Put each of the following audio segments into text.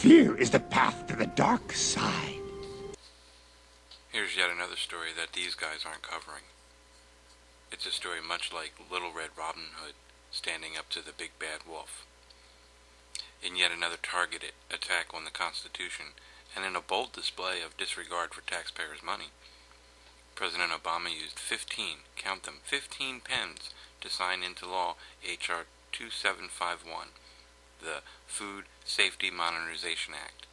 Fear is the path to the dark side. Here's yet another story that these guys aren't covering. It's a story much like Little Red Robin Hood standing up to the big bad wolf. In yet another targeted attack on the Constitution, and in a bold display of disregard for taxpayers' money, President Obama used 15, count them, 15 pens to sign into law H.R. 2751, the Food Safety Modernization Act,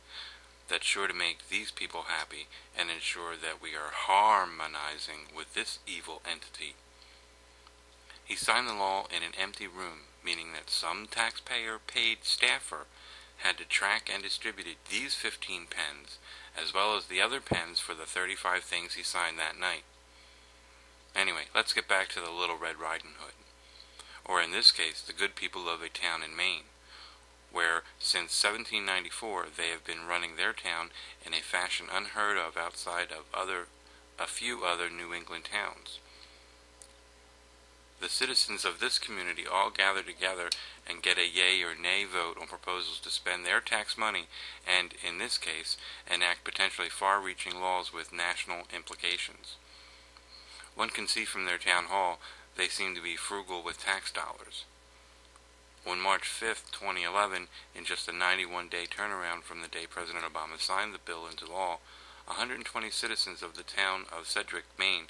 that's sure to make these people happy and ensure that we are harmonizing with this evil entity. He signed the law in an empty room, meaning that some taxpayer-paid staffer had to track and distribute these 15 pens, as well as the other pens for the 35 things he signed that night. Anyway, let's get back to the Little Red Riding Hood, or in this case, the good people of a town in Maine, where since 1794 they have been running their town in a fashion unheard of outside of a few other New England towns. The citizens of this community all gather together and get a yea or nay vote on proposals to spend their tax money and, in this case, enact potentially far-reaching laws with national implications. One can see from their town hall they seem to be frugal with tax dollars. On March 5, 2011, in just a 91-day turnaround from the day President Obama signed the bill into law, 120 citizens of the town of Sedgwick, Maine,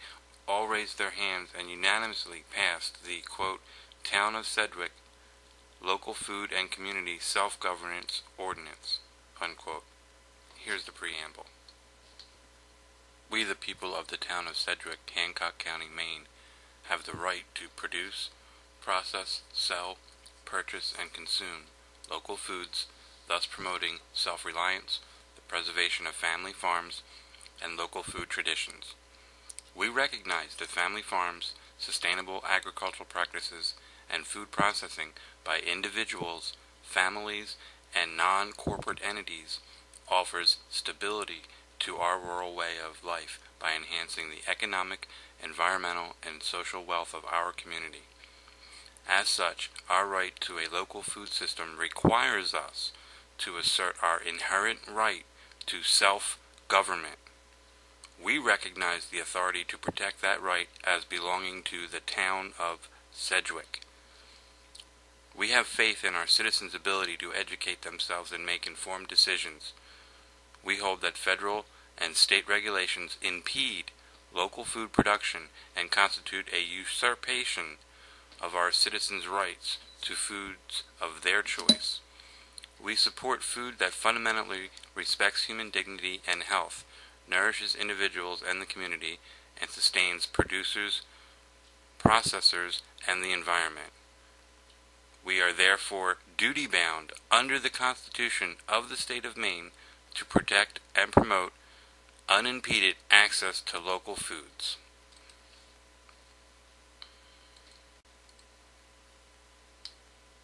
all raised their hands and unanimously passed the, quote, Town of Sedgwick Local Food and Community Self-Governance Ordinance, unquote. Here's the preamble. We, the people of the town of Sedgwick, Hancock County, Maine, have the right to produce, process, sell, purchase, and consume local foods, thus promoting self-reliance, the preservation of family farms, and local food traditions. We recognize that family farms, sustainable agricultural practices, and food processing by individuals, families, and non-corporate entities offers stability to our rural way of life by enhancing the economic, environmental, and social wealth of our community. As such, our right to a local food system requires us to assert our inherent right to self-government. We recognize the authority to protect that right as belonging to the town of Sedgwick. We have faith in our citizens' ability to educate themselves and make informed decisions. We hold that federal and state regulations impede local food production and constitute a usurpation of our citizens' rights to foods of their choice. We support food that fundamentally respects human dignity and health, nourishes individuals and the community, and sustains producers, processors, and the environment. We are therefore duty-bound under the Constitution of the State of Maine to protect and promote unimpeded access to local foods.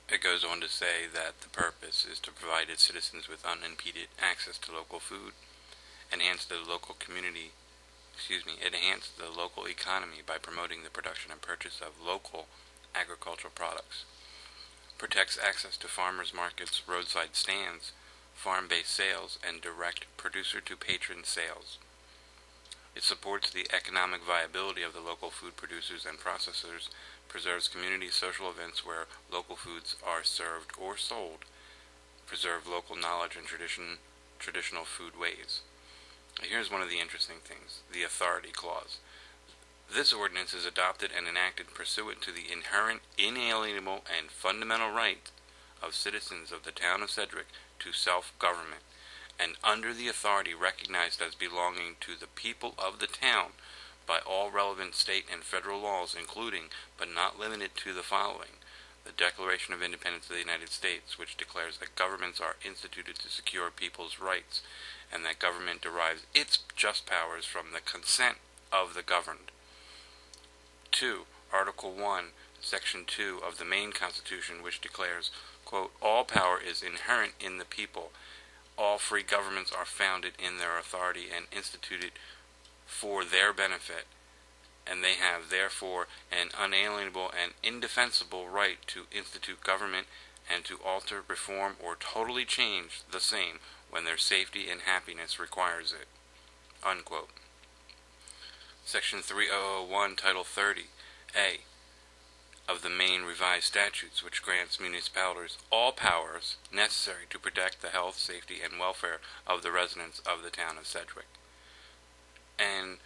It goes on to say that the purpose is to provide its citizens with unimpeded access to local food, enhance the local economy by promoting the production and purchase of local agricultural products, protects access to farmers markets, roadside stands, farm-based sales, and direct producer-to-patron sales. It supports the economic viability of the local food producers and processors, preserves community social events where local foods are served or sold, preserve local knowledge and traditional food ways. Here's one of the interesting things, the authority clause. This ordinance is adopted and enacted pursuant to the inherent, inalienable, and fundamental right of citizens of the town of Sedgwick to self-government, and under the authority recognized as belonging to the people of the town by all relevant state and federal laws, including, but not limited to, the following: the Declaration of Independence of the United States, which declares that governments are instituted to secure people's rights, and that government derives its just powers from the consent of the governed. 2. Article 1, Section 2 of the Maine Constitution, which declares, quote, all power is inherent in the people. All free governments are founded in their authority and instituted for their benefit, and they have therefore an unalienable and indefensible right to institute government and to alter, reform, or totally change the same when their safety and happiness requires it." Unquote. Section 3001, Title 30, A, of the Maine Revised Statutes, which grants municipalities all powers necessary to protect the health, safety, and welfare of the residents of the town of Sedgwick. And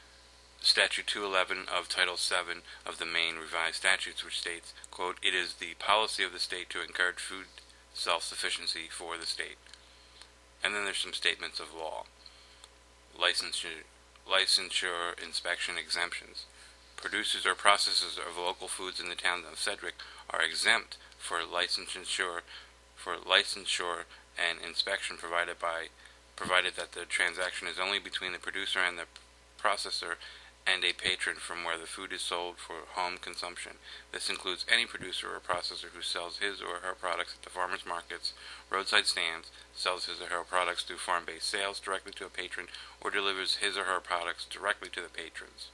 Statute 211 of Title 7 of the Maine Revised Statutes, which states, quote, "It is the policy of the state to encourage food self-sufficiency for the state." And then there's some statements of law. Licensure, inspection exemptions. Producers or processors of local foods in the town of Sedgwick are exempt for licensure and inspection provided that the transaction is only between the producer and the processor and a patron from where the food is sold for home consumption. This includes any producer or processor who sells his or her products at the farmers markets, roadside stands, sells his or her products through farm-based sales directly to a patron, or delivers his or her products directly to the patrons.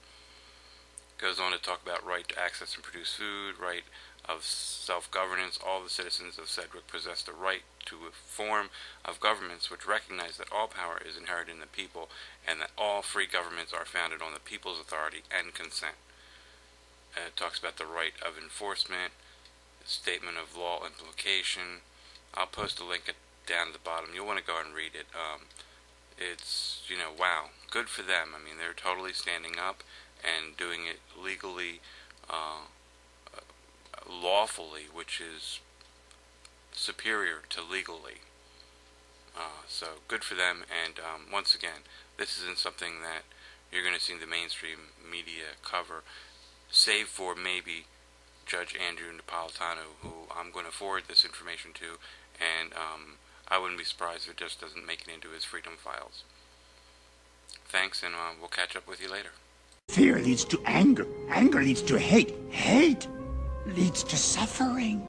Goes on to talk about right to access and produce food, right of self-governance. All the citizens of Sedgwick possess the right to a form of governments which recognize that all power is inherent in the people, and that all free governments are founded on the people's authority and consent. It talks about the right of enforcement, the statement of law implication. I'll post a link down at the bottom. You'll want to go and read it. It's, wow, good for them. I mean, they're totally standing up and doing it legally, lawfully, which is superior to legally. So good for them, and once again, this isn't something that you're going to see the mainstream media cover, save for maybe Judge Andrew Napolitano, who I'm going to forward this information to, and I wouldn't be surprised if it just doesn't make it into his freedom files. Thanks, and we'll catch up with you later. Fear leads to anger. Anger leads to hate. Hate leads to suffering.